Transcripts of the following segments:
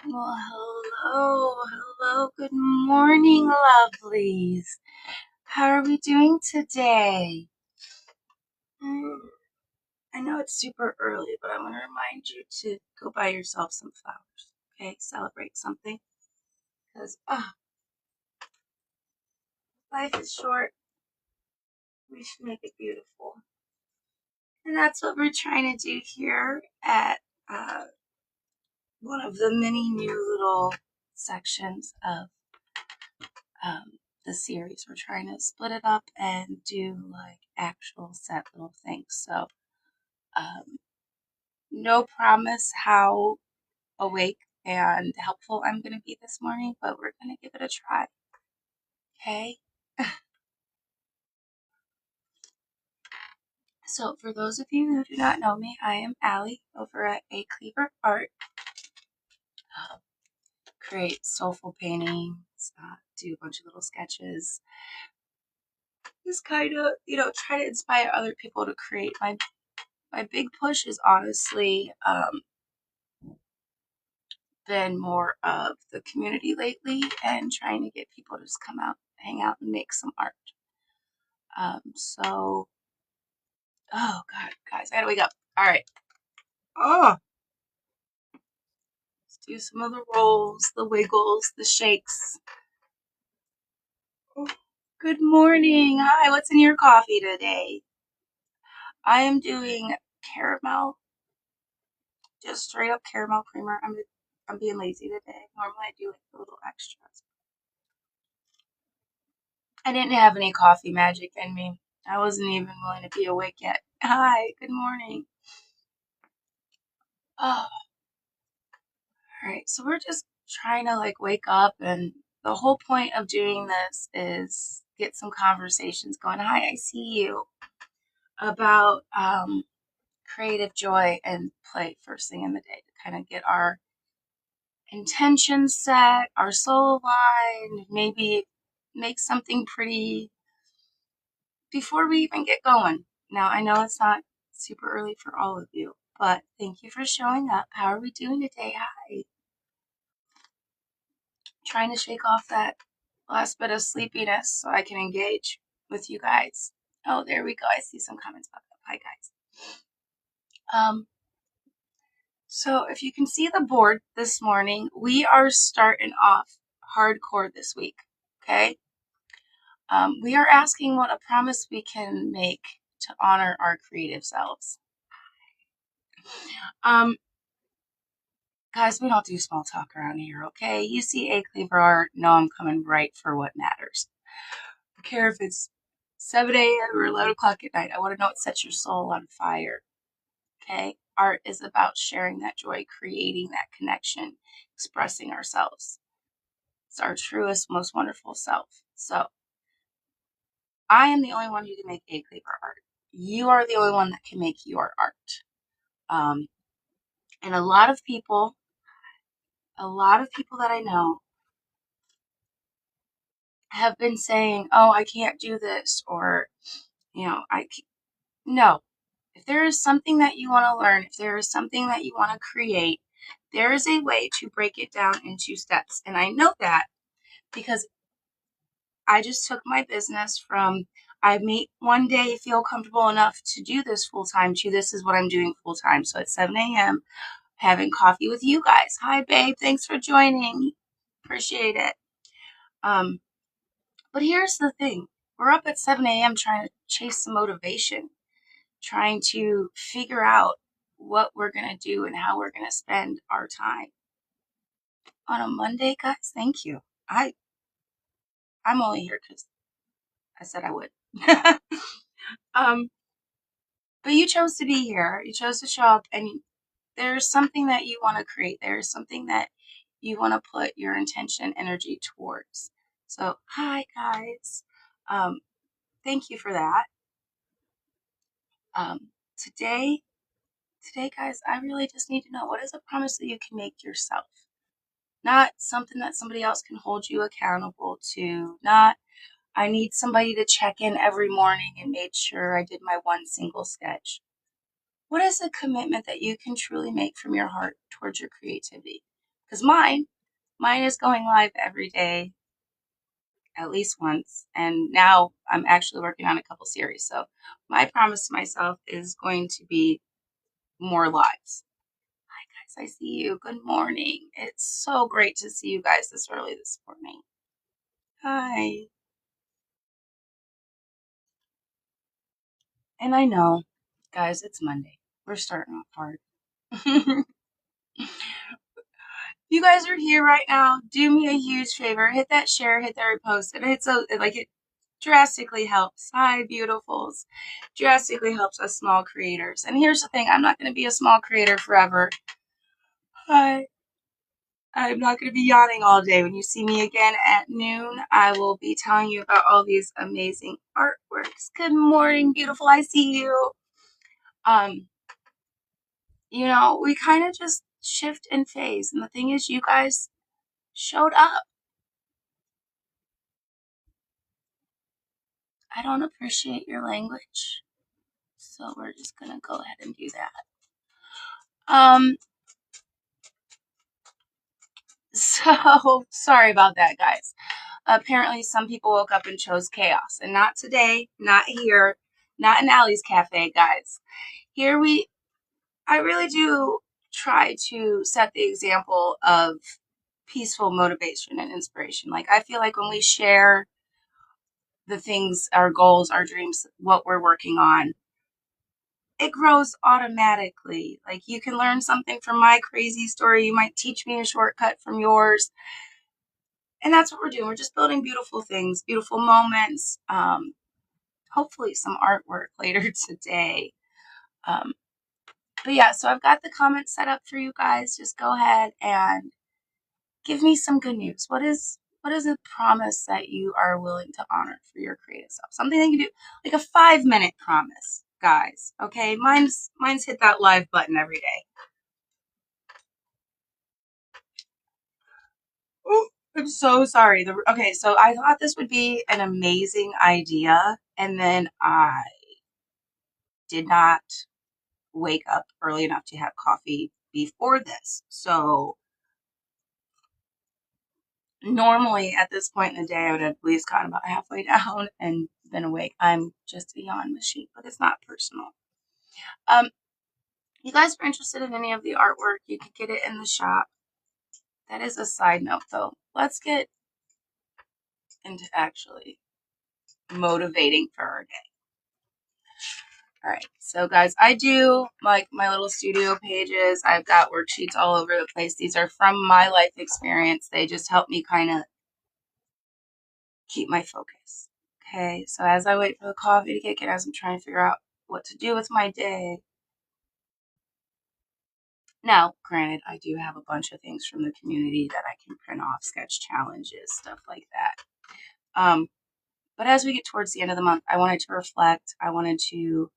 Well, hello, good morning, lovelies. How are we doing today? Mm, I know it's super early, but I want to remind you to go buy yourself some flowers, okay? Celebrate something, because life is short. We should make it beautiful. And that's what we're trying to do here at one of the many new little sections of the series. We're trying to split it up and do like actual set little things. So, um, no promise how awake and helpful I'm going to be this morning, but we're going to give it a try. Okay. So, for those of you who do not know me, I am Allie over at A Cleaver Art. Create soulful paintings, do a bunch of little sketches. Just kind of, try to inspire other people to create. My big push is honestly been more of the community lately and trying to get people to just come out, hang out, and make some art. So, oh God, guys, I gotta wake up. All right. Oh, let's do some of the rolls, the wiggles, the shakes. Oh, good morning. Hi, what's in your coffee today? I am doing caramel, just straight up caramel creamer. I'm being lazy today. Normally I do like a little extras. I didn't have any coffee magic in me. I wasn't even willing to be awake yet. Hi, good morning. Oh, all right. So we're just trying to like wake up, and the whole point of doing this is get some conversations going. Hi, I see you about creative joy and play first thing in the day to kind of get our intention set, our soul aligned, maybe make something pretty before we even get going. Now, I know it's not super early for all of you, but thank you for showing up. How are we doing today? Hi. Trying to shake off that last bit of sleepiness so I can engage with you guys. Oh, there we go. I see some comments about that. Hi, guys. So if you can see the board this morning, we are starting off hardcore this week. Okay. We are asking what a promise we can make to honor our creative selves. Guys, we don't do small talk around here, okay? You see A Cleaver Art, know I'm coming right for what matters. I don't care if it's 7 a.m. or 11 o'clock at night. I want to know what sets your soul on fire, okay? Art is about sharing that joy, creating that connection, expressing ourselves. It's our truest, most wonderful self. So, I am the only one who can make A Cleaver Art. You are the only one that can make your art. Um, and a lot of people that I know have been saying, "Oh, I can't do this," or, no. If there is something that you want to learn, if there is something that you want to create, there is a way to break it down into steps. And I know that because I just took my business from I may one day feel comfortable enough to do this full time to this is what I'm doing full time. So at 7 a.m., having coffee with you guys. Hi, babe. Thanks for joining. Appreciate it. But here's the thing. We're up at 7 a.m. trying to chase some motivation, trying to figure out what we're going to do and how we're going to spend our time. On a Monday, guys, thank you. I'm only here because I said I would. um, but you chose to be here. You chose to show up, and there's something that you want to create. There's something that you want to put your intention, energy towards. So, hi, guys. Thank you for that. Um, today, guys, I really just need to know what is a promise that you can make yourself. Not something that somebody else can hold you accountable to. Not, I need somebody to check in every morning and make sure I did my one single sketch. What is a commitment that you can truly make from your heart towards your creativity? Because mine is going live every day, at least once. And now I'm actually working on a couple series. So my promise to myself is going to be more lives. Hi, guys. I see you. Good morning. It's so great to see you guys this early this morning. Hi. And I know, guys, it's Monday. We're starting off hard. You guys are here right now, do me a huge favor. Hit that share, hit that repost. It drastically helps. Hi, beautifuls. Drastically helps us small creators. And here's the thing, I'm not going to be a small creator forever. Hi. I'm not going to be yawning all day. When you see me again at noon, I will be telling you about all these amazing artworks. Good morning, beautiful. I see you. We kind of just shift and phase. And the thing is, you guys showed up. I don't appreciate your language. So we're just going to go ahead and do that. So sorry about that, guys. Apparently some people woke up and chose chaos, and not today, not here, not in Allie's Cafe, guys. I really do try to set the example of peaceful motivation and inspiration. Like, I feel like when we share the things, our goals, our dreams, what we're working on, it grows automatically. Like, you can learn something from my crazy story. You might teach me a shortcut from yours. And that's what we're doing. We're just building beautiful things, beautiful moments. Hopefully some artwork later today. But yeah, so I've got the comments set up for you guys. Just go ahead and give me some good news. What is a promise that you are willing to honor for your creative self? Something that you can do, like a 5-minute promise, guys. Okay, mine's hit that live button every day. Oh, I'm so sorry. Okay, so I thought this would be an amazing idea, and then I did not wake up early enough to have coffee before this. So normally at this point in the day, I would have at least gotten about halfway down and been awake. I'm just a yawn machine, but it's not personal. You guys are interested in any of the artwork, you could get it in the shop. That is a side note, though. Let's get into actually motivating for our day. All right, so guys, I do like my little studio pages. I've got worksheets all over the place. These are from my life experience. They just help me kind of keep my focus. Okay, so as I wait for the coffee to kick in, as I'm trying to figure out what to do with my day. Now, granted, I do have a bunch of things from the community that I can print off, sketch challenges, stuff like that. But as we get towards the end of the month, I wanted to reflect. I wanted to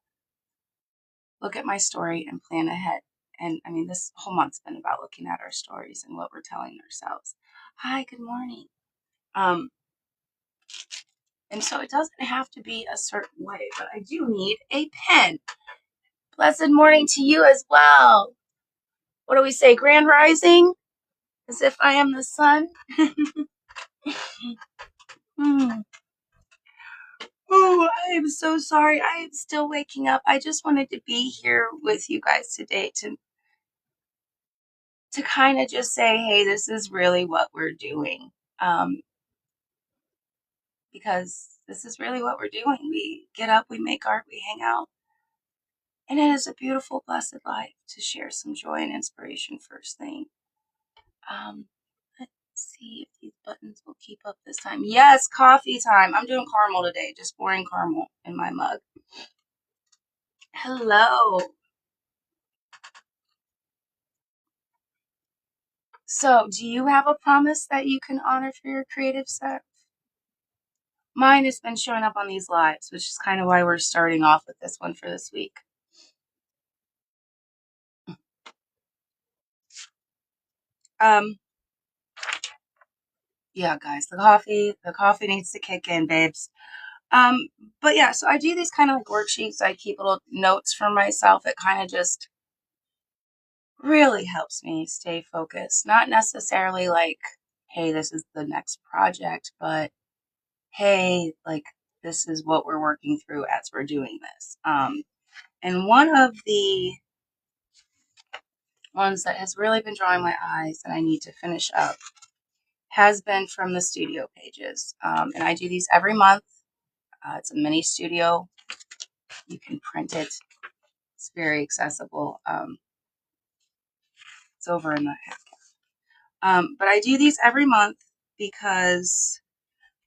look at my story and plan ahead. And I mean, this whole month's been about looking at our stories and what we're telling ourselves. Hi, good morning. And so it doesn't have to be a certain way, but I do need a pen. Blessed morning to you as well. What do we say? Grand rising? As if I am the sun? Oh, I am so sorry. I am still waking up. I just wanted to be here with you guys today to kind of just say, hey, this is really what we're doing. Because this is really what we're doing. We get up, we make art, we hang out. And it is a beautiful, blessed life to share some joy and inspiration first thing. Let's see if these buttons will keep up this time. Yes, coffee time. I'm doing caramel today, just pouring caramel in my mug. Hello. So, do you have a promise that you can honor for your creative self? Mine has been showing up on these lives, which is kind of why we're starting off with this one for this week. Yeah, guys, the coffee needs to kick in, babes. But yeah, so I do these kind of like worksheets. I keep little notes for myself. It kind of just really helps me stay focused. Not necessarily like, hey, this is the next project, but hey, like, this is what we're working through as we're doing this. And one of the ones that has really been drawing my eyes and I need to finish up has been from the studio pages. And I do these every month. It's a mini studio. You can print it. It's very accessible. It's over in the but I do these every month because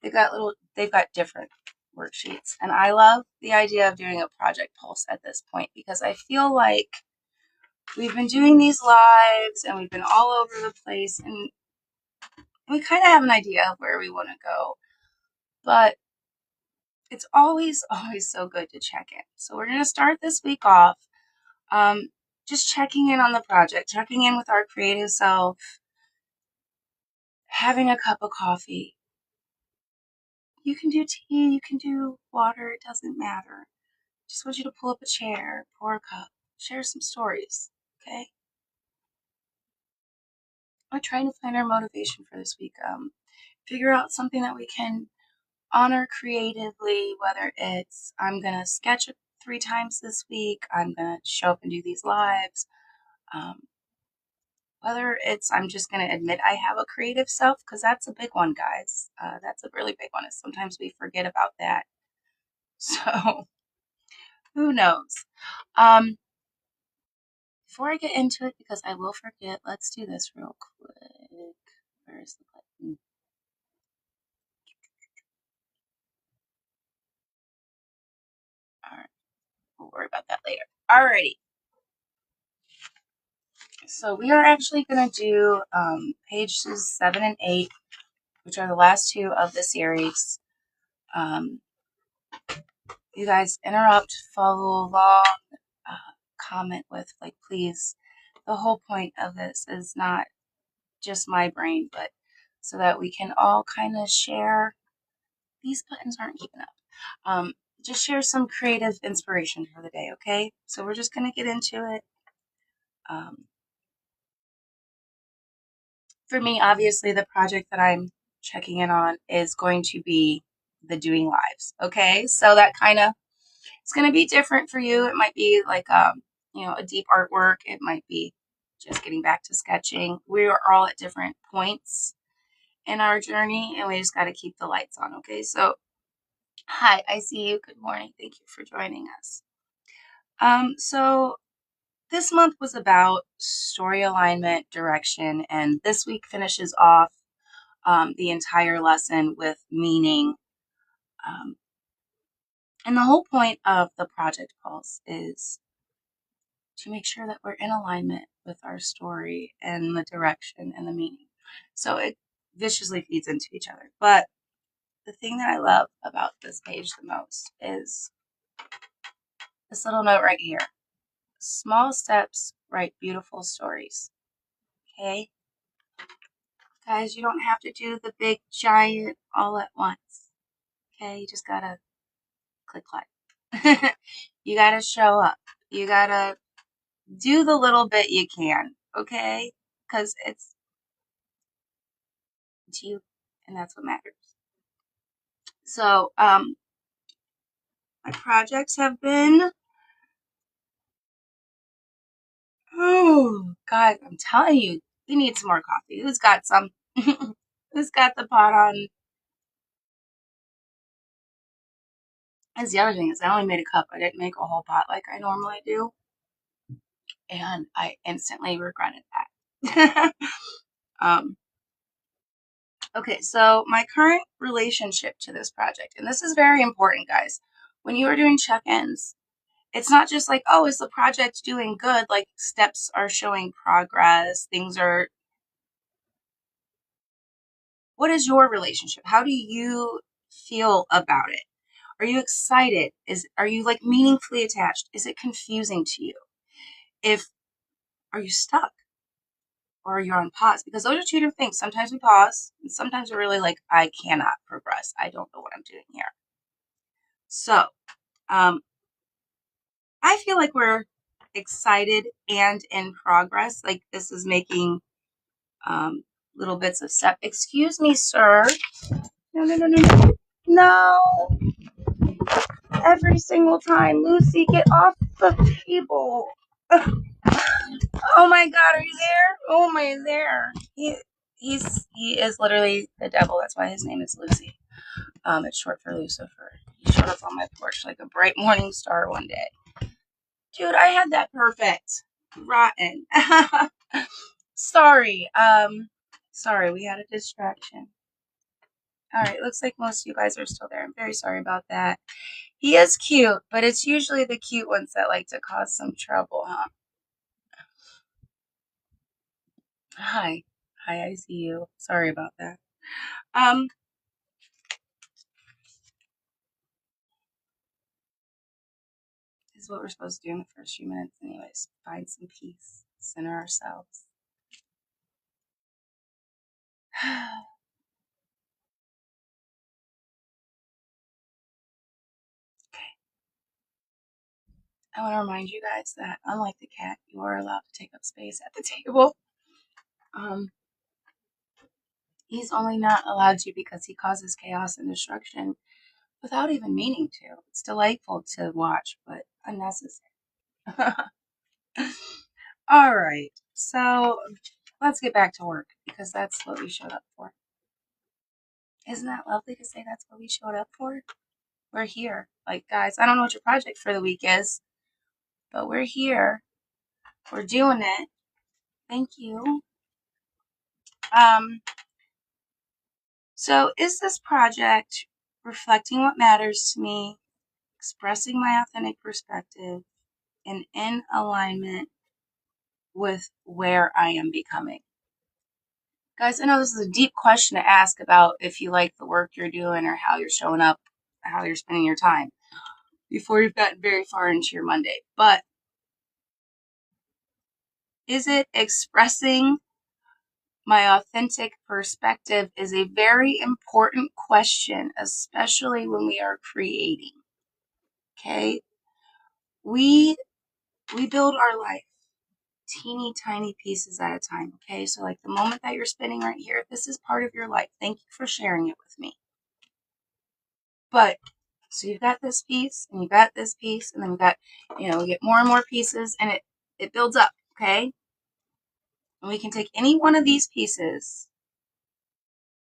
they've got different worksheets. And I love the idea of doing a project pulse at this point because I feel like we've been doing these lives and we've been all over the place and we kind of have an idea of where we want to go. But it's always, always so good to check in. So we're going to start this week off just checking in on the project, checking in with our creative self, having a cup of coffee. You can do tea, you can do water, it doesn't matter. Just want you to pull up a chair, pour a cup, share some stories, okay? We're trying to find our motivation for this week. Figure out something that we can honor creatively, whether it's I'm going to sketch 3 times this week, I'm going to show up and do these lives, whether it's I'm just going to admit I have a creative self, because that's a big one, guys. That's a really big one. Sometimes we forget about that. So who knows? Before I get into it, because I will forget, let's do this real quick. Where's the button? All right, we'll worry about that later. Alrighty. So we are actually going to do pages 7 and 8, which are the last 2 of the series. You guys interrupt, follow along, comment with, like, please. The whole point of this is not just my brain, but so that we can all kind of share. These buttons aren't keeping up. Just share some creative inspiration for the day, okay? So we're just going to get into it. For me, obviously, the project that I'm checking in on is going to be the doing lives, okay? So that kind of, it's going to be different for you. It might be like, a deep artwork. It might be just getting back to sketching. We are all at different points in our journey, and we just got to keep the lights on, okay? So, hi, I see you. Good morning. Thank you for joining us. So this month was about story alignment, direction, and this week finishes off the entire lesson with meaning. And the whole point of the project pulse is to make sure that we're in alignment with our story and the direction and the meaning. So it viciously feeds into each other. But the thing that I love about this page the most is this little note right here. Small steps write beautiful stories. Okay? Guys, you don't have to do the big giant all at once. Okay? You just gotta click like. You gotta show up. You gotta do the little bit you can. Okay? Because it's you, and that's what matters. So, my projects have been, oh, guys, I'm telling you, we need some more coffee. Who's got some? Who's got the pot on? That's the other thing is I only made a cup. I didn't make a whole pot like I normally do. And I instantly regretted that. Okay, so my current relationship to this project, and this is very important, guys. When you are doing check-ins, it's not just like, oh, is the project doing good? Like, steps are showing progress, things are. What is your relationship? How do you feel about it? Are you excited? Are you like meaningfully attached? Is it confusing to you? Are you stuck? Or you're on pause, because those are 2 different things. Sometimes we pause, and sometimes we're really like, I cannot progress. I don't know what I'm doing here. So, I feel like we're excited and in progress. Like this is making little bits of stuff. Excuse me, sir. No, no, no, no, no. No. Every single time. Lucy, get off the table. Oh my God, are you there? Oh my, there. He is literally the devil. That's why his name is Lucy. It's short for Lucifer. He showed up on my porch like a bright morning star one day. Dude, I had that perfect. Rotten. Sorry. Sorry, we had a distraction. All right, looks like most of you guys are still there. I'm very sorry about that. He is cute, but it's usually the cute ones that like to cause some trouble, huh? Hi. Hi, I see you. Sorry about that. This is what we're supposed to do in the first few minutes anyways. Find some peace. Center ourselves. I want to remind you guys that unlike the cat, you are allowed to take up space at the table. He's only not allowed to because he causes chaos and destruction without even meaning to. It's delightful to watch, but unnecessary. All right, so let's get back to work because that's what we showed up for. Isn't that lovely to say that's what we showed up for? We're here. Like, guys, I don't know what your project for the week is, but we're here. We're doing it. Thank you. So is this project reflecting what matters to me, expressing my authentic perspective, and in alignment with where I am becoming? Guys, I know this is a deep question to ask about if you like the work you're doing or how you're showing up, how you're spending your time before you've gotten very far into your Monday. But is it expressing my authentic perspective is a very important question, especially when we are creating. Okay? We build our life teeny tiny pieces at a time. Okay? So like the moment that you're spending right here, this is part of your life. Thank you for sharing it with me. But so you've got this piece and you've got this piece, and then we've got, we get more and more pieces, and it builds up, okay? And we can take any one of these pieces,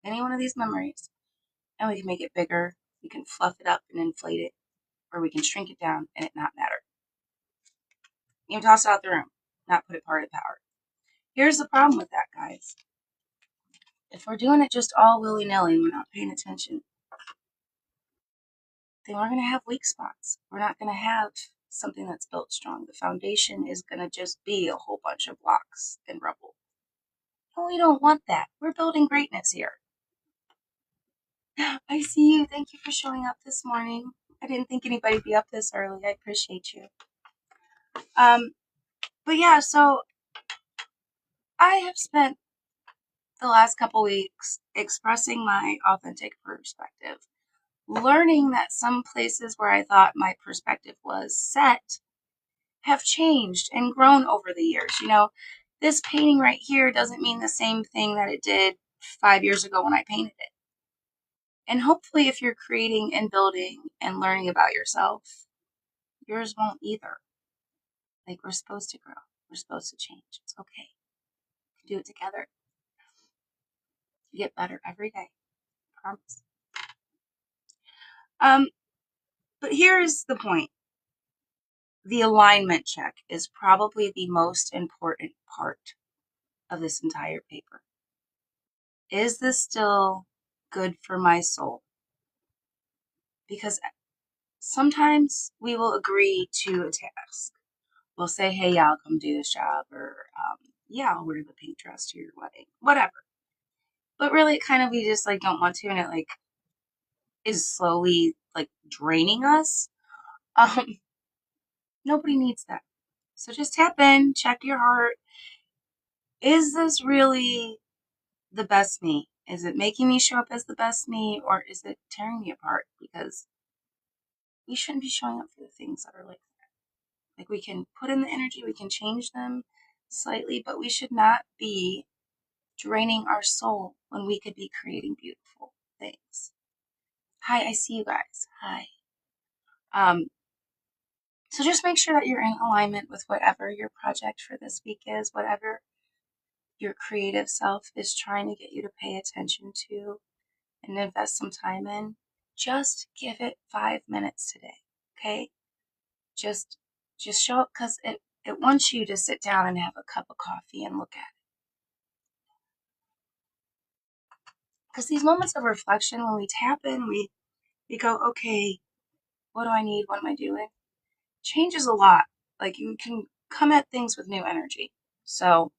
any one of these memories, and we can make it bigger. We can fluff it up and inflate it, or we can shrink it down and it not matter. You can toss it out the room, not put it part of the power. Here's the problem with that, guys. If we're doing it just all willy-nilly and we're not paying attention, then we're going to have weak spots. We're not going to have something that's built strong. The foundation is going to just be a whole bunch of blocks and rubble. And we don't want that. We're building greatness here. I see you. Thank you for showing up this morning. I didn't think anybody'd be up this early. I appreciate you. But yeah, so I have spent the last couple weeks expressing my authentic perspective, learning that some places where I thought my perspective was set have changed and grown over the years. This painting right here doesn't mean the same thing that it did 5 years ago when I painted it. And hopefully if you're creating and building and learning about yourself, yours won't either. Like, we're supposed to grow. We're supposed to change. It's okay. We can do it together. You get better every day. I promise. But here's the point. The alignment check is probably the most important part of this entire paper. Is this still good for my soul? Because sometimes we will agree to a task. We'll say, hey, yeah, I'll come do this job, or yeah, I'll wear the pink dress to your wedding, whatever. But really, kind of, we just like don't want to, and it like is slowly like draining us. Nobody needs that. So just tap in, check your heart. Is this really the best me? Is it making me show up as the best me, or is it tearing me apart? Because we shouldn't be showing up for the things that are like that. Like, we can put in the energy, we can change them slightly, but we should not be draining our soul when we could be creating beautiful things. Hi, I see you guys. Hi. So just make sure that you're in alignment with whatever your project for this week is, whatever your creative self is trying to get you to pay attention to and invest some time in. Just give it 5 minutes today, okay? Just show up, because it wants you to sit down and have a cup of coffee and look at it. Because these moments of reflection, when we tap in, we go, okay, what do I need? What am I doing? Changes a lot. Like, you can come at things with new energy. So,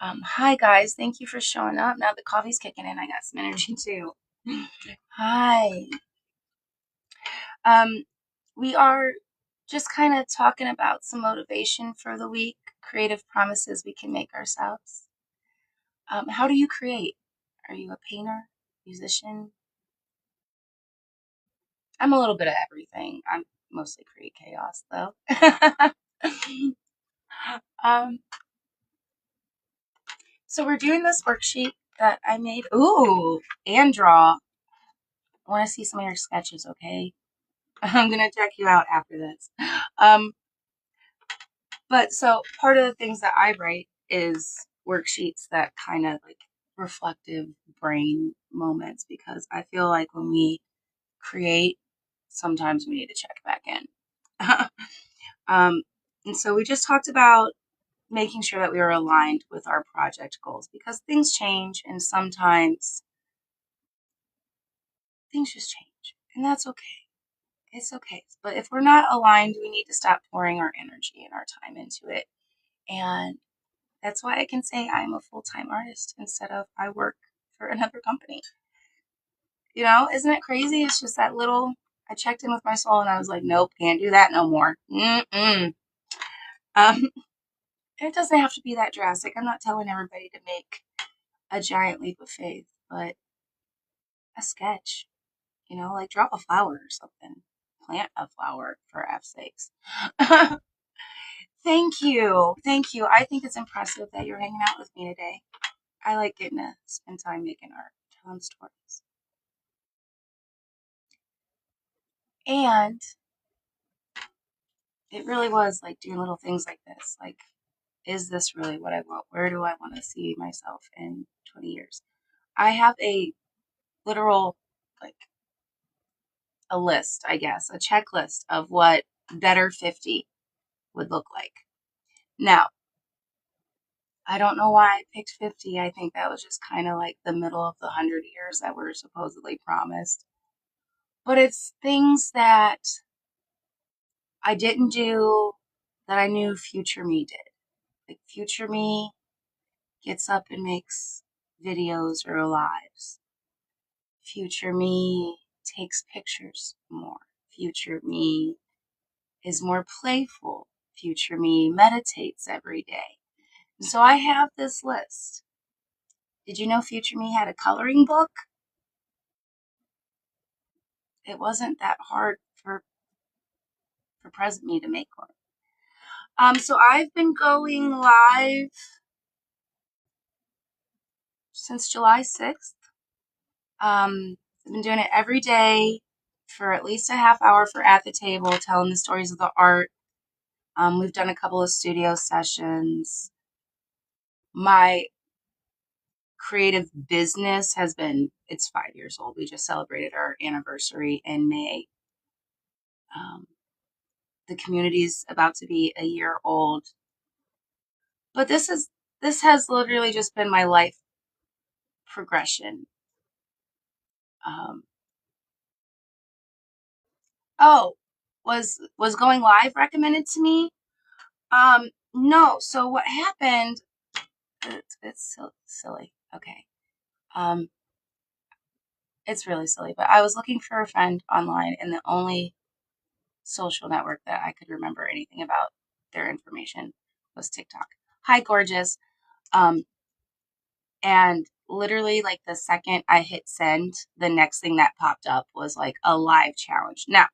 hi guys, thank you for showing up. Now the coffee's kicking in, I got some energy too. Hi. We are just kind of talking about some motivation for the week, creative promises we can make ourselves. How do you create? Are you a painter, musician? I'm a little bit of everything. I'm mostly create chaos though. So we're doing this worksheet that I made. Ooh, and draw. I want to see some of your sketches, okay? I'm going to check you out after this. But so part of the things that I write is worksheets that kind of like reflective brain moments, because I feel like when we create, sometimes we need to check back in. And so we just talked about making sure that we are aligned with our project goals, because things change and sometimes things just change, and that's okay. It's okay. But if we're not aligned, we need to stop pouring our energy and our time into it. And that's why I can say I'm a full-time artist instead of I work for another company. You know, isn't it crazy? It's just that little, I checked in with my soul and I was like, nope, can't do that no more. It doesn't have to be that drastic. I'm not telling everybody to make a giant leap of faith, but a sketch, like drop a flower or something. Plant a flower, for F's sakes. Thank you. Thank you. I think it's impressive that you're hanging out with me today. I like getting to spend time making art, telling stories. And it really was like doing little things like this. Like, is this really what I want? Where do I want to see myself in 20 years? I have a literal, like, a list, I guess, a checklist of what better 50 would look like. Now, I don't know why I picked 50. I think that was just kind of like the middle of the 100 years that were supposedly promised. But it's things that I didn't do that I knew future me did. Like, future me gets up and makes videos or lives. Future me takes pictures more. Future me is more playful. Future me meditates every day. And so I have this list. Did you know future me had a coloring book? It wasn't that hard for present me to make one. So I've been going live since July 6th. I've been doing it every day for at least a half hour for At the Table, telling the stories of the art. We've done a couple of studio sessions. My creative business it's 5 years old. We just celebrated our anniversary in May. The community's about to be a year old. But this has literally just been my life progression. Was going live recommended to me? No. So what happened? It's so silly. Okay. It's really silly, but I was looking for a friend online, and the only social network that I could remember anything about their information was TikTok. Hi, gorgeous. And literally, like, the second I hit send, the next thing that popped up was like a live challenge. Now,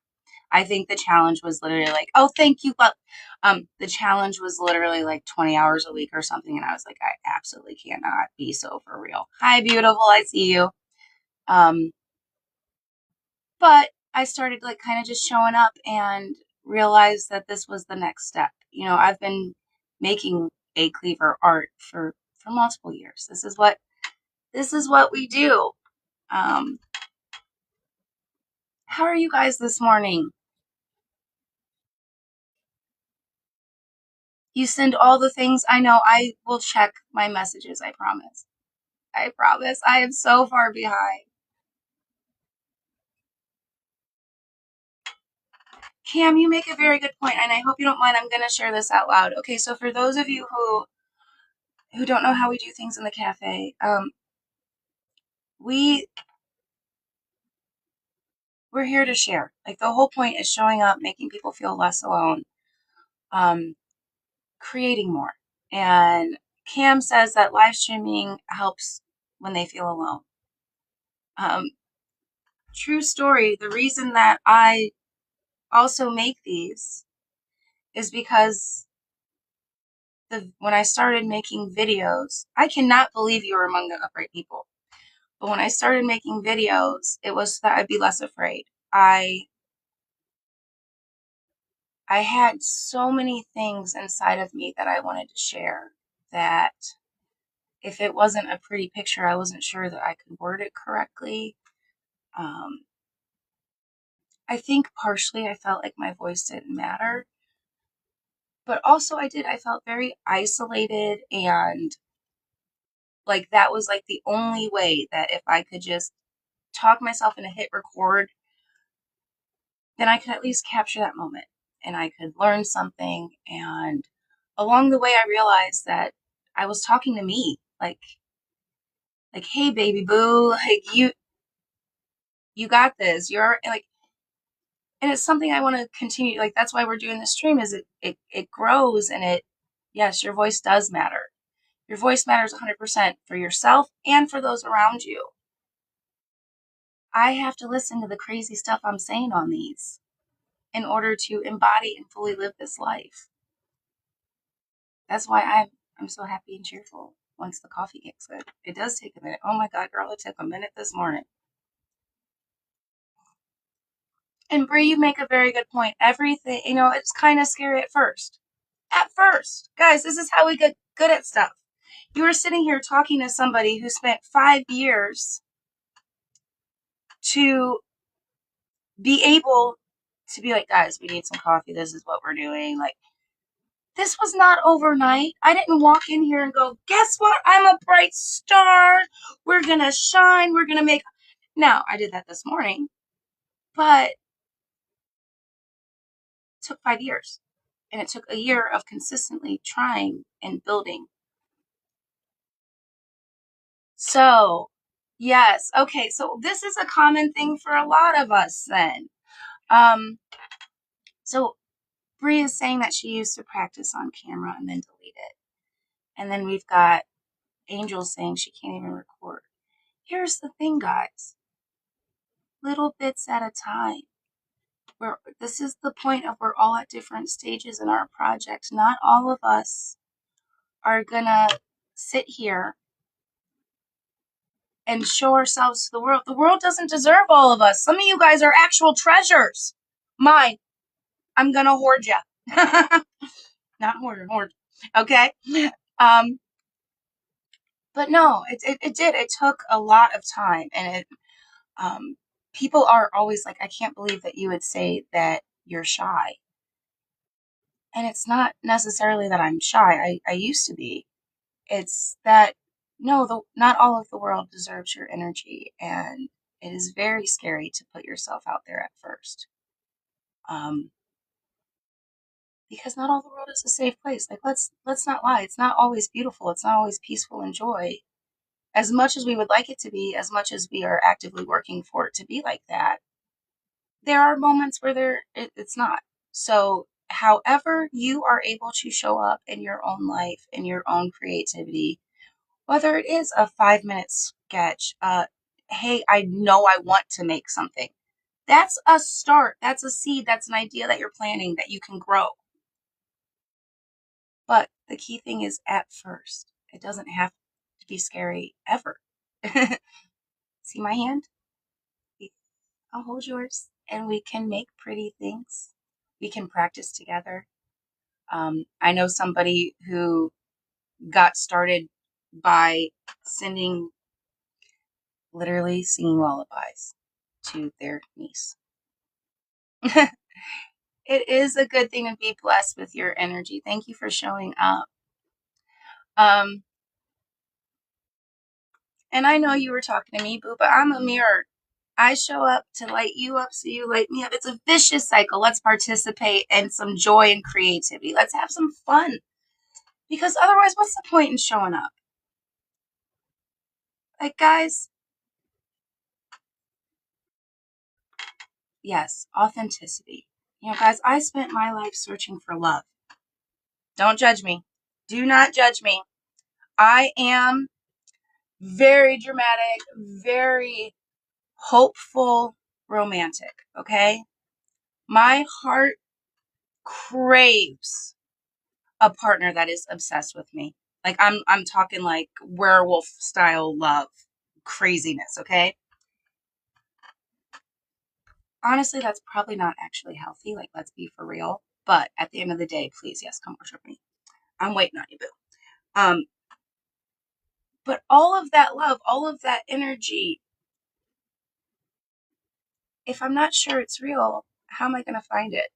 I think the challenge was literally like, oh, thank you, but the challenge was literally like 20 hours a week or something, and I was like, I absolutely cannot be so for real. Hi, beautiful, I see you. Um, but I started like kind of just showing up and realized that this was the next step. You know, I've been making a cleaver art for multiple years. This is what we do. Um, how are you guys this morning? You send all the things. I know. I will check my messages. I promise. I promise. I am so far behind. Cam, you make a very good point, and I hope you don't mind. I'm going to share this out loud. Okay, so for those of you who don't know how we do things in the cafe, we we're here to share. Like the whole point is showing up, making people feel less alone, um, creating more. And Cam says that live streaming helps when they feel alone. Um, True story. The reason that I also make these is because when I started making videos, I cannot believe you were among the upright people. But when I started making videos, it was so that I'd be less afraid. I had so many things inside of me that I wanted to share that if it wasn't a pretty picture, I wasn't sure that I could word it correctly. Um, I think partially I felt like my voice didn't matter, but also I felt very isolated, and like that was like the only way that if I could just talk myself into hit record, then I could at least capture that moment and I could learn something. And along the way, I realized that I was talking to me, like, hey, baby boo, like you got this. You're like, and it's something I want to continue. Like that's why we're doing this stream. Is it grows, and yes, your voice does matter. Your voice matters 100% for yourself and for those around you. I have to listen to the crazy stuff I'm saying on these in order to embody and fully live this life. That's why I'm so happy and cheerful once the coffee gets good. It does take a minute. Oh my God, girl, it took a minute this morning. And Bree, you make a very good point. Everything, it's kind of scary at first. At first. Guys, this is how we get good at stuff. You were sitting here talking to somebody who spent 5 years to be able to be like, guys, we need some coffee. This is what we're doing. Like, this was not overnight. I didn't walk in here and go, guess what? I'm a bright star. We're going to shine. We're going to make. Now, I did that this morning, but it took 5 years. And it took a year of consistently trying and building. So, yes. Okay. So this is a common thing for a lot of us then. So Bree is saying that she used to practice on camera and then delete it. And then we've got Angel saying she can't even record. Here's the thing, guys. Little bits at a time. This is the point of we're all at different stages in our project. Not all of us are gonna sit here and show ourselves to the world. The world doesn't deserve all of us. Some of you guys are actual treasures. Mine. I'm gonna hoard you. Not hoard. Okay. Um, but no, it did. It took a lot of time, and people are always like, I can't believe that you would say that you're shy. And it's not necessarily that I'm shy. I used to be. It's that no, not all of the world deserves your energy, and it is very scary to put yourself out there at first. Because not all the world is a safe place. Like let's not lie. It's not always beautiful. It's not always peaceful and joy. As much as we would like it to be, as much as we are actively working for it to be like that, there are moments where it's not. So however you are able to show up in your own life, in your own creativity, whether it is a 5-minute sketch, hey, I know I want to make something. That's a start. That's a seed. That's an idea that you're planting that you can grow. But the key thing is at first. It doesn't have to be scary ever. See my hand? I'll hold yours. And we can make pretty things. We can practice together. I know somebody who got started by literally singing lullabies to their niece. It is a good thing to be blessed with your energy. Thank you for showing up. And I know you were talking to me, boo, but I'm a mirror. I show up to light you up so you light me up. It's a vicious cycle. Let's participate in some joy and creativity. Let's have some fun. Because otherwise, what's the point in showing up? Like, guys, yes, authenticity. You know, guys, I spent my life searching for love. Don't judge me. Do not judge me. I am very dramatic, very hopeful, romantic, okay? My heart craves a partner that is obsessed with me. Like I'm talking like werewolf style love craziness, okay? Honestly, that's probably not actually healthy. Like, let's be for real. But at the end of the day, please, yes, come worship me. I'm waiting on you, boo. But all of that love, all of that energy, if I'm not sure it's real, how am I going to find it?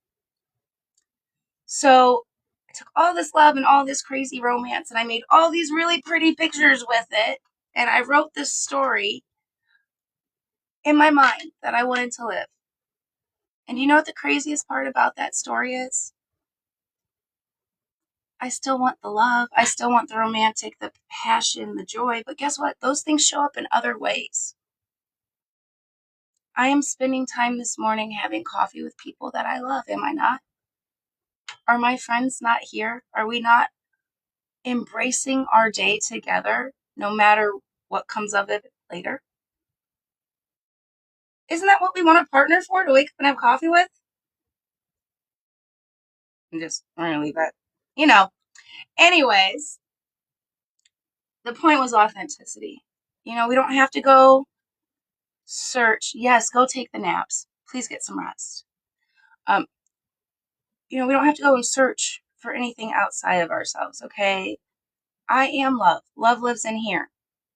So I took all this love and all this crazy romance and I made all these really pretty pictures with it. And I wrote this story in my mind that I wanted to live. And you know what the craziest part about that story is? I still want the love. I still want the romantic, the passion, the joy. But guess what? Those things show up in other ways. I am spending time this morning having coffee with people that I love. Am I not? Are my friends not here? Are we not embracing our day together, no matter what comes of it later? Isn't that what we want a partner for? To wake up and have coffee with? I'm going to leave that. Anyways, the point was authenticity. We don't have to go search. Yes, go take the naps. Please get some rest. We don't have to go and search for anything outside of ourselves, okay? I am love. Love lives in here.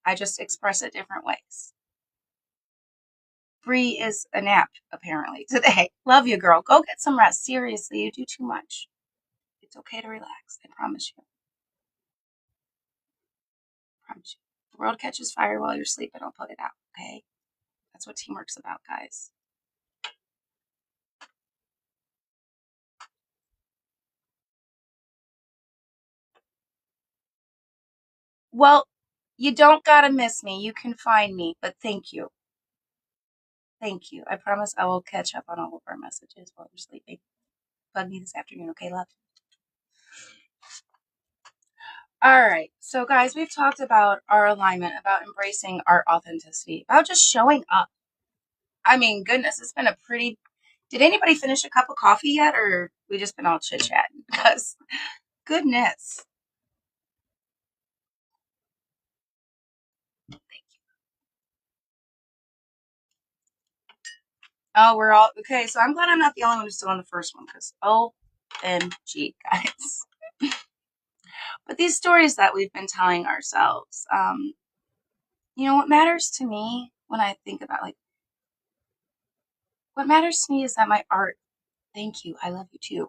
I just express it different ways. Free is a nap, apparently, today. Love you, girl. Go get some rest. Seriously, you do too much. It's okay to relax. I promise you. I promise you. The world catches fire while you're sleeping. I'll put it out, okay? That's what teamwork's about, guys. Well, you don't gotta miss me. You can find me, but thank you. Thank you. I promise I will catch up on all of our messages while you're sleeping. Bug me this afternoon, okay, love? All right. So, guys, we've talked about our alignment, about embracing our authenticity, about just showing up. I mean, goodness, it's been a pretty. Did anybody finish a cup of coffee yet, or we just been all chit chatting? Because, goodness. Oh, we're all okay. So I'm glad I'm not the only one who's still on the first one, because OMG, guys. But these stories that we've been telling ourselves, what matters to me when I think about what matters to me is that my art, thank you, I love you too,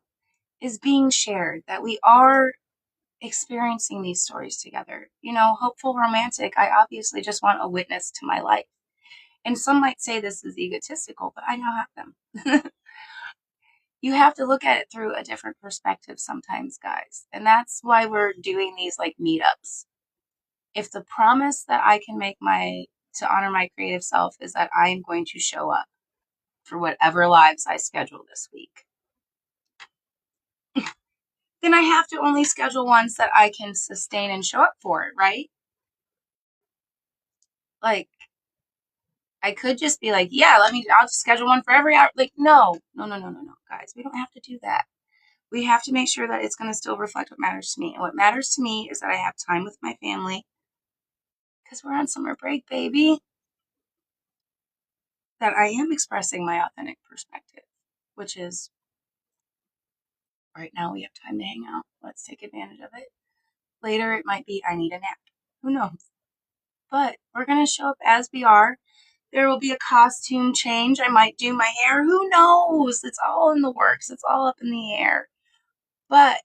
is being shared, that we are experiencing these stories together. Hopeful, romantic, I obviously just want a witness to my life. And some might say this is egotistical, but I now have them. You have to look at it through a different perspective sometimes, guys. And that's why we're doing these meetups. If the promise that I can make to honor my creative self is that I am going to show up for whatever lives I schedule this week, then I have to only schedule ones that I can sustain and show up for, right? I could just be like, yeah, I'll just schedule one for every hour. Like, no, guys, we don't have to do that. We have to make sure that it's going to still reflect what matters to me. And what matters to me is that I have time with my family because we're on summer break, baby. That I am expressing my authentic perspective, which is right now we have time to hang out. Let's take advantage of it. Later, it might be I need a nap. Who knows? But we're going to show up as we are. There will be a costume change. I might do my hair. Who knows? It's all in the works. It's all up in the air. But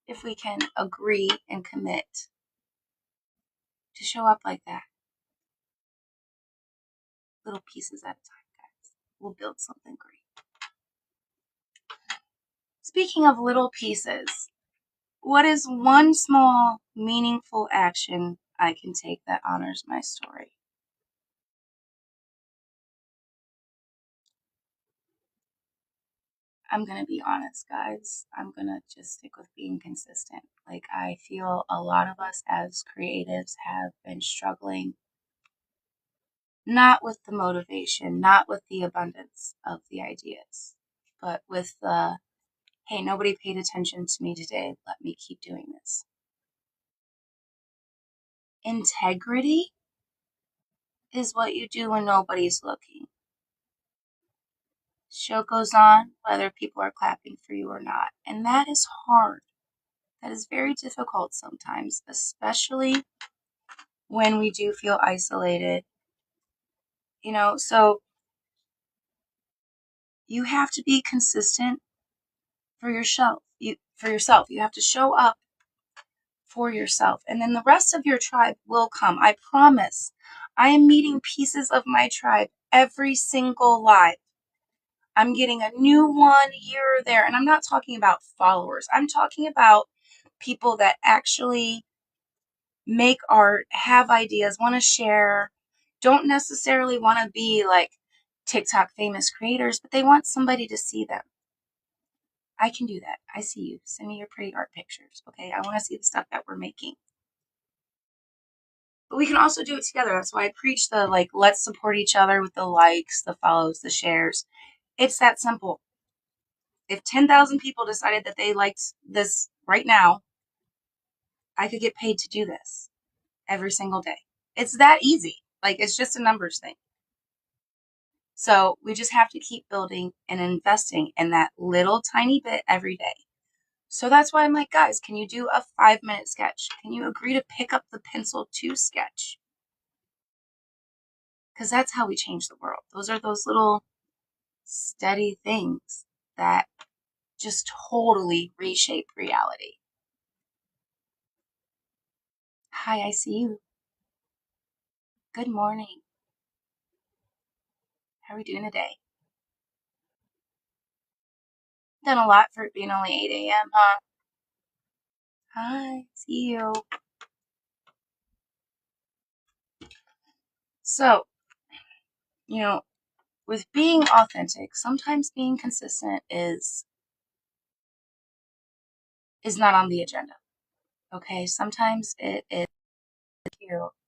if we can agree and commit to show up like that, little pieces at a time, guys, we'll build something great. Speaking of little pieces, what is one small, meaningful action I can take that honors my story? I'm going to be honest, guys. I'm going to just stick with being consistent. Like, I feel a lot of us as creatives have been struggling, not with the motivation, not with the abundance of the ideas, but with the, hey, nobody paid attention to me today. Let me keep doing this. Integrity is what you do when nobody's looking. Show goes on whether people are clapping for you or not. And that is hard. That is very difficult sometimes, especially when we do feel isolated. So you have to be consistent for yourself. You have to show up for yourself. And then the rest of your tribe will come. I promise. I am meeting pieces of my tribe every single live. I'm getting a new one here or there. And I'm not talking about followers. I'm talking about people that actually make art, have ideas, want to share, don't necessarily want to be like TikTok famous creators, but they want somebody to see them. I can do that. I see you. Send me your pretty art pictures, okay? I want to see the stuff that we're making. But we can also do it together. That's why I preach the let's support each other with the likes, the follows, the shares. It's that simple. If 10,000 people decided that they liked this right now, I could get paid to do this every single day. It's that easy. It's just a numbers thing. So we just have to keep building and investing in that little tiny bit every day. So that's why I'm like, guys, can you do a 5-minute sketch? Can you agree to pick up the pencil to sketch? Because that's how we change the world. Those are those little steady things that just totally reshape reality. Hi, I see you. Good morning. How are we doing today? Done a lot for it being only 8 a.m., huh? Hi, see you. So, with being authentic, sometimes being consistent is not on the agenda. Okay, sometimes it is.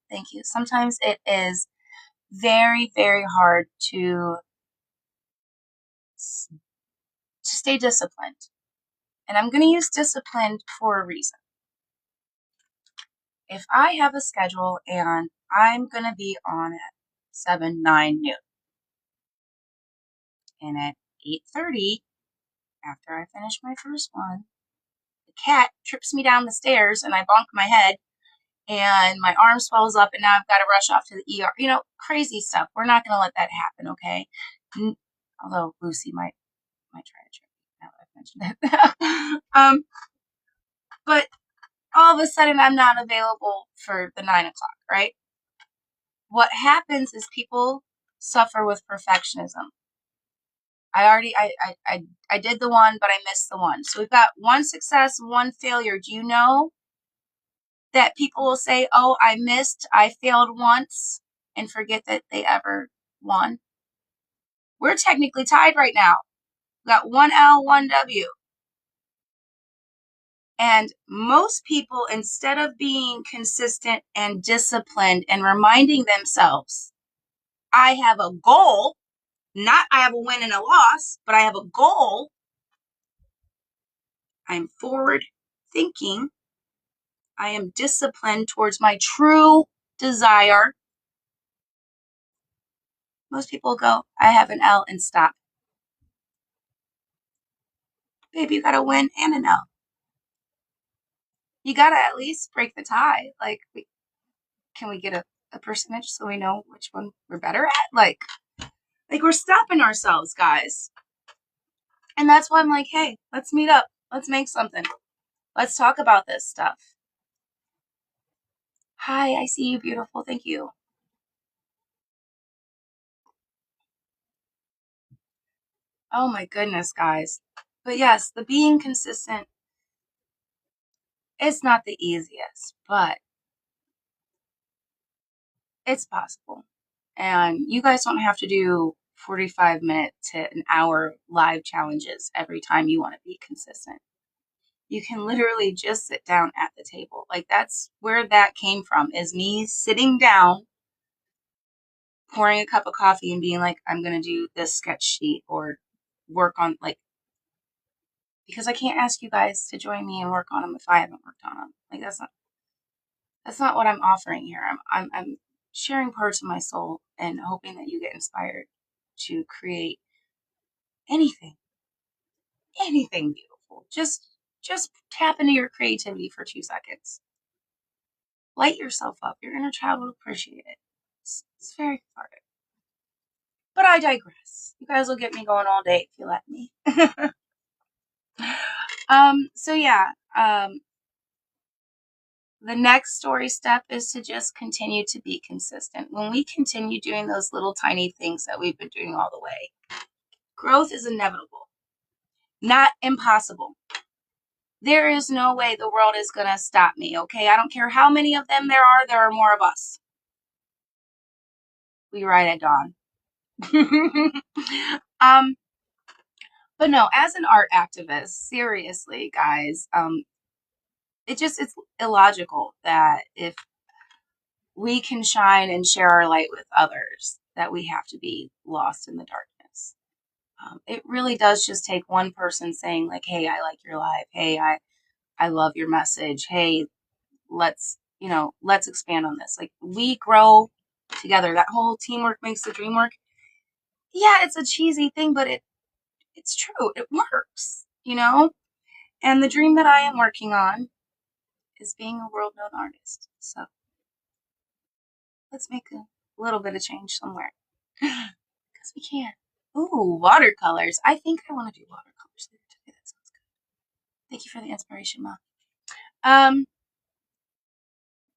Thank you. Sometimes it is very, very hard to stay disciplined. And I'm going to use disciplined for a reason. If I have a schedule and I'm going to be on at 7, 9, noon, and at 8:30, after I finish my first one, the cat trips me down the stairs and I bonk my head and my arm swells up and now I've got to rush off to the ER. Crazy stuff. We're not going to let that happen, okay? Although Lucy might try to trip me now that I've mentioned that. But all of a sudden I'm not available for the 9 o'clock, right? What happens is people suffer with perfectionism. I did the one, but I missed the one. So we've got one success, one failure. Do you know that people will say, oh, I failed once, and forget that they ever won? We're technically tied right now. We've got one L, one W. And most people, instead of being consistent and disciplined and reminding themselves, I have a goal. Not I have a win and a loss, but I have a goal. I'm forward thinking. I am disciplined towards my true desire. Most people go, I have an L and stop. Babe, you got a win and an L. You got to at least break the tie. Like, can we get a percentage so we know which one we're better at? Like we're stopping ourselves, guys. And that's why I'm like, hey, let's meet up. Let's make something. Let's talk about this stuff. Hi, I see you, beautiful. Thank you. Oh my goodness, guys. But yes, the being consistent, it's not the easiest, but it's possible. And you guys don't have to do 45-minute to an hour live challenges every time you want to be consistent. You can literally just sit down at the table. Like, that's where that came from, is me sitting down, pouring a cup of coffee and being like, I'm going to do this sketch sheet or work on, like, because I can't ask you guys to join me and work on them if I haven't worked on them. Like, that's not what I'm offering here. I'm sharing parts of my soul and hoping that you get inspired to create anything, anything beautiful. Just tap into your creativity for 2 seconds. Light yourself up. Your inner child will appreciate it. It's very cathartic. But I digress. You guys will get me going all day if you let me. So yeah, the next story step is to just continue to be consistent. When we continue doing those little tiny things that we've been doing all the way, growth is inevitable, not impossible. There is no way the world is going to stop me, okay? I don't care how many of them there are more of us. We ride at dawn. But no, as an art activist, seriously, guys, it's illogical that if we can shine and share our light with others, that we have to be lost in the darkness. It really does just take one person saying, like, hey, I like your live. Hey, I love your message. Hey, let's expand on this. Like, we grow together. That whole teamwork makes the dream work. Yeah, it's a cheesy thing, but it's true. It works, And the dream that I am working on is being a world-known artist. So let's make a little bit of change somewhere. Because we can. Ooh, watercolors. I think I want to do watercolors later today. That sounds good. Thank you for the inspiration, Ma.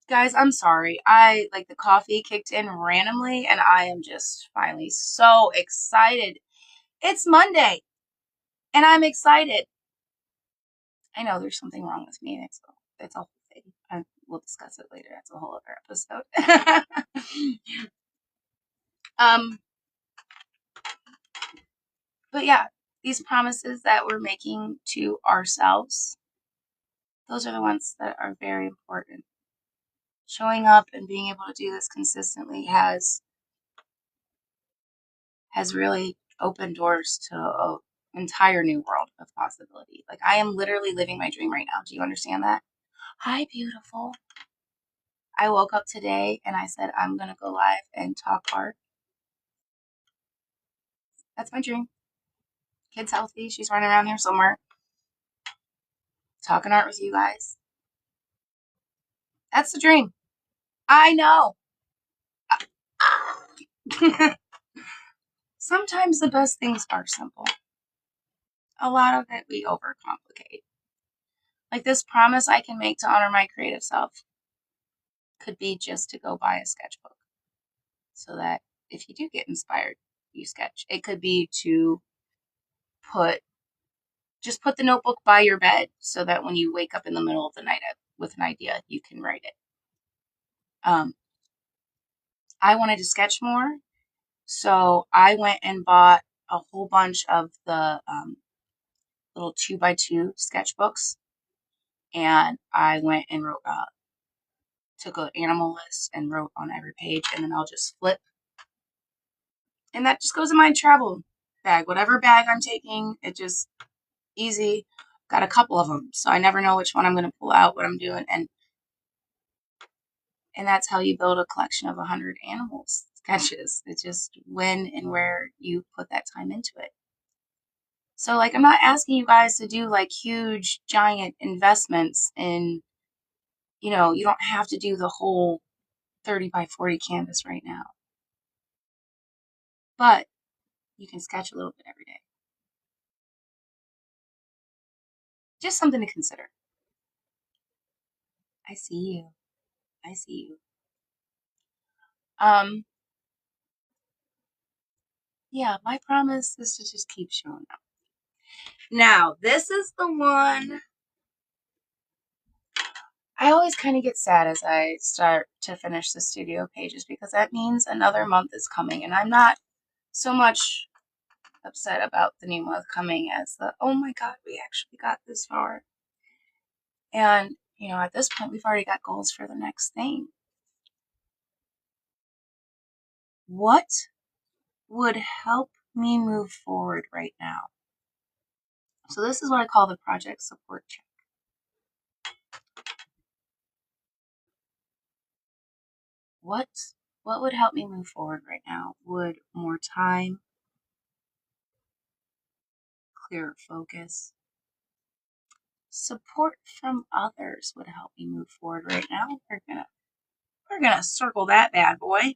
Guys, I'm sorry. The coffee kicked in randomly, and I am just finally so excited. It's Monday, and I'm excited. I know there's something wrong with me, and it's a whole thing. We'll discuss it later. That's a whole other episode. But yeah, these promises that we're making to ourselves, those are the ones that are very important. Showing up and being able to do this consistently has really opened doors to an entire new world of possibility. Like, I am literally living my dream right now. Do you understand that? Hi, beautiful. I woke up today and I said, I'm going to go live and talk art. That's my dream. Kid's healthy. She's running around here somewhere. Talking art with you guys. That's the dream. I know. Sometimes the best things are simple. A lot of it we overcomplicate. Like, this promise I can make to honor my creative self could be just to go buy a sketchbook. So that if you do get inspired, you sketch. It could be to put the notebook by your bed so that when you wake up in the middle of the night with an idea, you can write it. I wanted to sketch more, so I went and bought a whole bunch of the little 2x2 sketchbooks, and I went and took an animal list and wrote on every page, and then I'll just flip And that just goes in my travel bag. Whatever bag I'm taking, it just easy. Got a couple of them, so I never know which one I'm going to pull out, what I'm doing, and that's how you build a collection of 100 animals sketches. It's just when and where you put that time into it. So, like, I'm not asking you guys to do like huge, giant investments in, you don't have to do the whole 30 by 40 canvas right now, but you can sketch a little bit every day. Just something to consider. I see you. I see you. Um, yeah, my promise is to just keep showing up. Now, this is the one I always kind of get sad as I start to finish the studio pages because that means another month is coming, and I'm not so much upset about the new month coming as oh my God, we actually got this far. And, at this point, we've already got goals for the next thing. What would help me move forward right now? So this is what I call the project support check. What would help me move forward right now? Would more time, clearer focus, support from others would help me move forward right now. We're gonna circle that bad boy.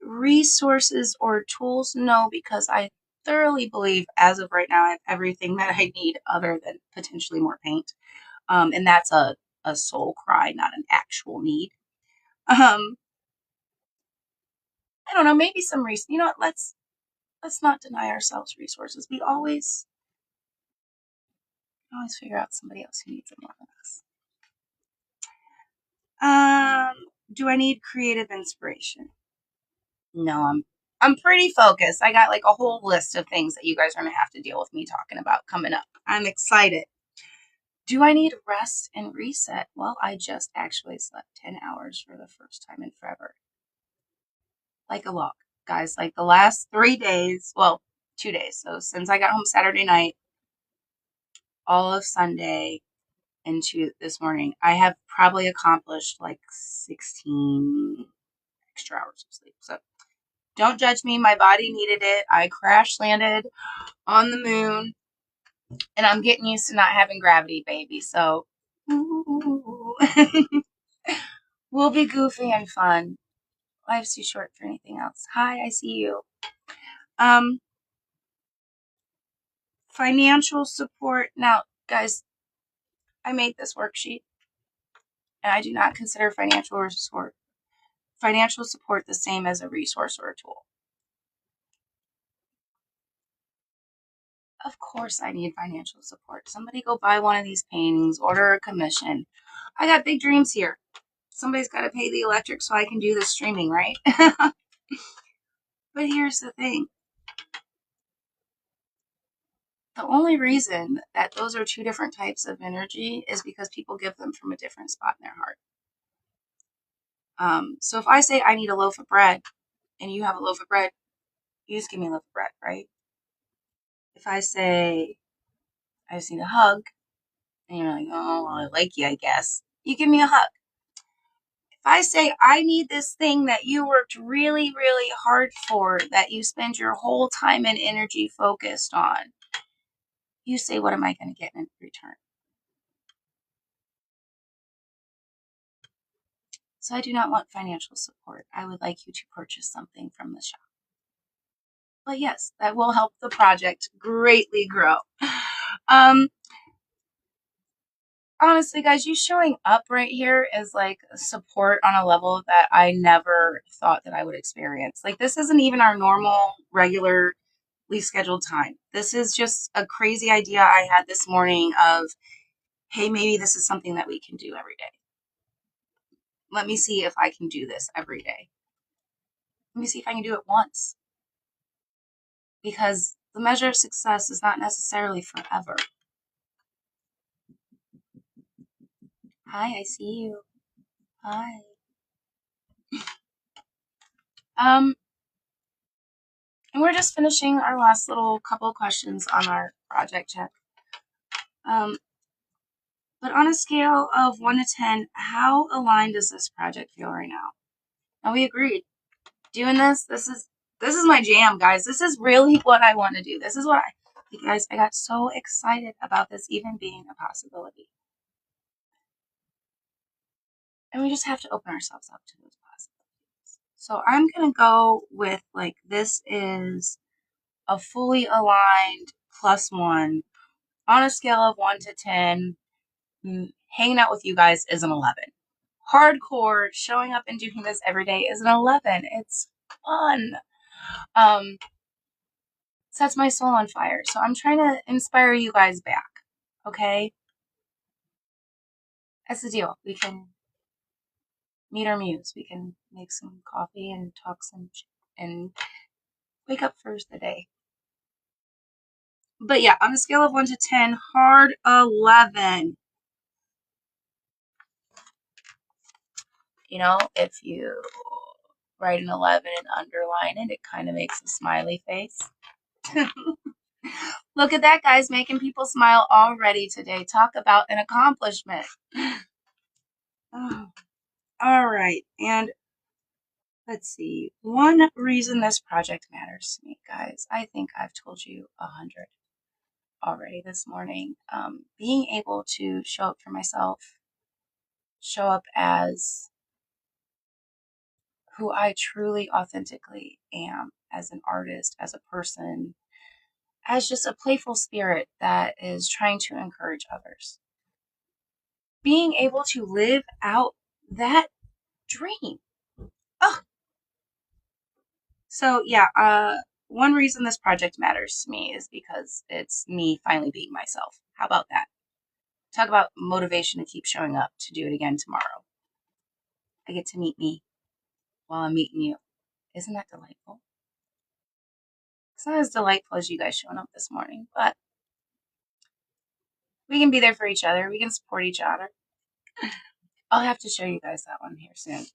Resources or tools? No, because I thoroughly believe as of right now I have everything that I need other than potentially more paint. And that's a soul cry, not an actual need. Um, I don't know, maybe some you know what, let's not deny ourselves resources. We always figure out somebody else who needs it more than us. Do I need creative inspiration? No, I'm pretty focused. I got like a whole list of things that you guys are gonna have to deal with me talking about coming up. I'm excited. Do I need rest and reset? Well, I just actually slept 10 hours for the first time in forever. Like a log, guys. Like the last 3 days, well, 2 days. So since I got home Saturday night, all of Sunday into this morning, I have probably accomplished like 16 extra hours of sleep. So don't judge me. My body needed it. I crash landed on the moon, and I'm getting used to not having gravity, baby. So we'll be goofy and fun. Life's too short for anything else. Hi, I see you. Um, Financial support. Now, guys, I made this worksheet, and I do not consider financial support the same as a resource or a tool. Of course, I need financial support. Somebody go buy one of these paintings, order a commission. I got big dreams here. Somebody's got to pay the electric so I can do the streaming, right? But here's the thing. The only reason that those are two different types of energy is because people give them from a different spot in their heart. So if I say I need a loaf of bread and you have a loaf of bread, you just give me a loaf of bread, right? If I say I just need a hug and you're like, oh, well, I like you, I guess, you give me a hug. If I say I need this thing that you worked really, really hard for, that you spend your whole time and energy focused on, you say, what am I going to get in return? So I do not want financial support. I would like you to purchase something from the shop. But yes, that will help the project greatly grow. Honestly, guys, you showing up right here is like support on a level that I never thought that I would experience. Like, this isn't even our normal, regularly scheduled time. This is just a crazy idea I had this morning of, hey, maybe this is something that we can do every day. Let me see if I can do this every day. Let me see if I can do it once. Because the measure of success is not necessarily forever. Hi, I see you. Hi. And we're just finishing our last little couple questions on our project check. But on a scale of 1 to 10, how aligned does this project feel right now? And we agreed. Doing this is my jam, guys. This is really what I want to do. This is what I got so excited about this even being a possibility. And we just have to open ourselves up to those possibilities. So I'm going to go with like this is a fully aligned +1 on a scale of 1 to 10. Hanging out with you guys is an 11. Hardcore showing up and doing this every day is an 11. It's fun. Sets my soul on fire. So I'm trying to inspire you guys back. Okay? That's the deal. We can meet our muse. We can make some coffee and talk some and wake up for the day. But yeah, on a scale of 1 to 10, hard 11. You know, if you write an 11 and underline it, it kind of makes a smiley face. Look at that, guys, making people smile already today. Talk about an accomplishment. Oh, all right, and let's see. One reason this project matters to me, guys, I think I've told you 100 already this morning. Being able to show up for myself, show up as who I truly, authentically am as an artist, as a person, as just a playful spirit that is trying to encourage others. Being able to live out that dream. Oh. So yeah, one reason this project matters to me is because it's me finally being myself. How about that? Talk about motivation to keep showing up to do it again tomorrow. I get to meet me while I'm meeting you. Isn't that delightful? It's not as delightful as you guys showing up this morning, but we can be there for each other. We can support each other. I'll have to show you guys that one here soon.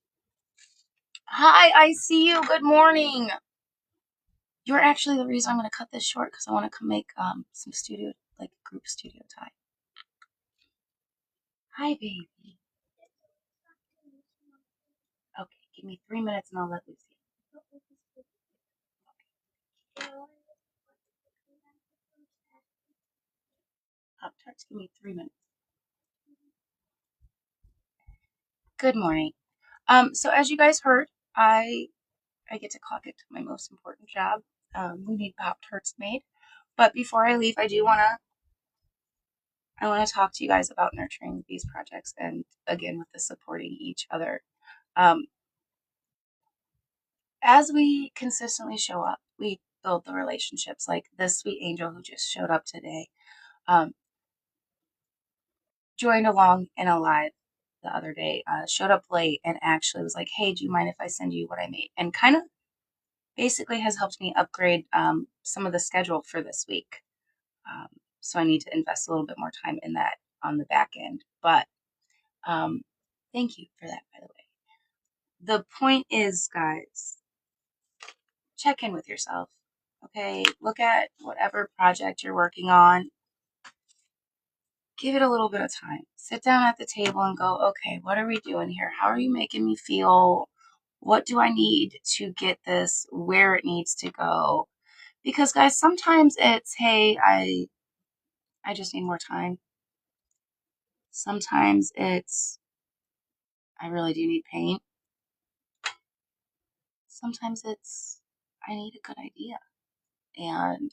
Hi, I see you. Good morning. You're actually the reason I'm going to cut this short because I want to come make some studio, like group studio time. Hi, baby. Okay, give me 3 minutes and I'll let Lucy. Pop-Tarts, give me 3 minutes. Good morning. So as you guys heard, I get to clock it to my most important job. We need Pop-Tarts made. But before I leave, I want to talk to you guys about nurturing these projects and again with the supporting each other. As we consistently show up, we build the relationships. Like this sweet angel who just showed up today, joined along in a live the other day, showed up late and actually was like, hey, do you mind if I send you what I made? And kind of basically has helped me upgrade some of the schedule for this week. So I need to invest a little bit more time in that on the back end. But thank you for that, by the way. The point is, guys, check in with yourself. Okay, look at whatever project you're working on. Give it a little bit of time. Sit down at the table and go, okay, what are we doing here? How are you making me feel? What do I need to get this where it needs to go? Because guys, sometimes it's, hey, I just need more time. Sometimes it's, I really do need paint. Sometimes it's, I need a good idea. And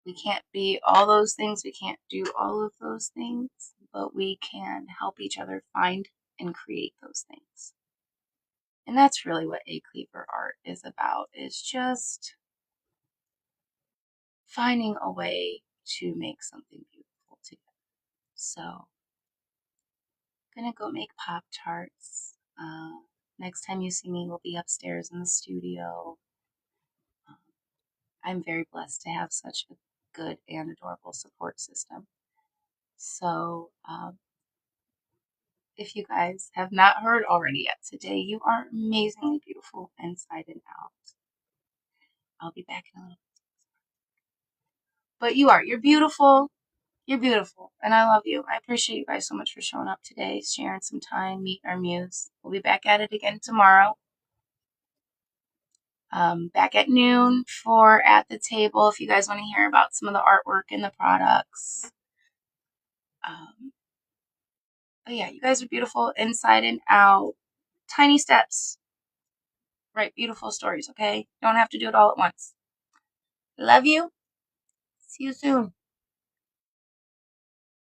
we can't be all those things. We can't do all of those things, but we can help each other find and create those things. And that's really what A Cleaver Art is about, is just finding a way to make something beautiful together. So, I'm gonna go make Pop-Tarts. Next time you see me, we'll be upstairs in the studio. I'm very blessed to have such a good and adorable support system. So, if you guys have not heard already yet today, you are amazingly beautiful inside and out. I'll be back in a little bit. But you're beautiful. You're beautiful. And I love you. I appreciate you guys so much for showing up today, sharing some time, meeting our muse. We'll be back at it again tomorrow. Back at noon for At the Table if you guys want to hear about some of the artwork and the products. But yeah, you guys are beautiful inside and out. Tiny steps. Write beautiful stories, okay? You don't have to do it all at once. Love you. See you soon.